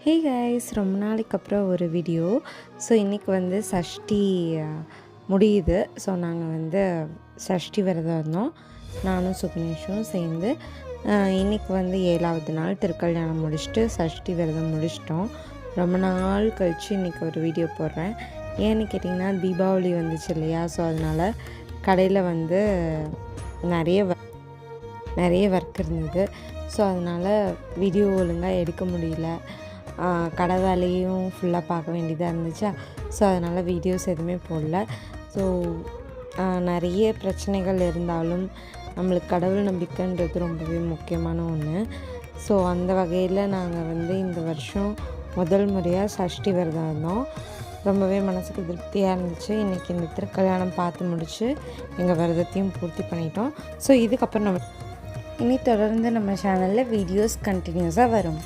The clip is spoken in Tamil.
ஹே கைஸ், ரொம்ப நாளைக்கு அப்புறம் ஒரு வீடியோ. ஸோ இன்றைக்கி வந்து சஷ்டி முடியுது. ஸோ நாங்கள் சஷ்டி விரதம் இருந்தோம், நானும் சுக்னேஷும் சேர்ந்து. இன்றைக்கி 7வது நாள் திருக்கல்யாணம் முடிச்சுட்டு சஷ்டி விரதம் முடிச்சிட்டோம். ரொம்ப நாள் கழித்து இன்றைக்கி ஒரு வீடியோ போடுறேன். ஏன்னு கேட்டிங்கன்னா, தீபாவளி வந்துச்சு இல்லையா? ஸோ அதனால் கடையில் நிறைய ஒர்க் இருந்தது. ஸோ அதனால் வீடியோ ஒழுங்காக எடுக்க முடியல. கடை வேலையும் ஃபுல்லாக பார்க்க வேண்டியதாக இருந்துச்சா. ஸோ அதனால் வீடியோஸ் எதுவுமே போடல. ஸோ நிறைய பிரச்சனைகள் இருந்தாலும் நம்மளுக்கு கடவுள் நம்பிக்கைன்றது ரொம்பவே முக்கியமான ஒன்று. ஸோ அந்த வகையில் நாங்கள் இந்த வருஷம் முதல் முறையாக சஷ்டி விரதம் இருந்தோம். ரொம்பவே மனசுக்கு திருப்தியாக இருந்துச்சு. இன்றைக்கி இந்த திருக்கல்யாணம் பார்த்து முடித்து எங்கள் விரதத்தையும் பூர்த்தி பண்ணிட்டோம். ஸோ இதுக்கப்புறம் இனி தொடர்ந்து நம்ம சேனலில் வீடியோஸ் கண்டினியூஸாக வரும்.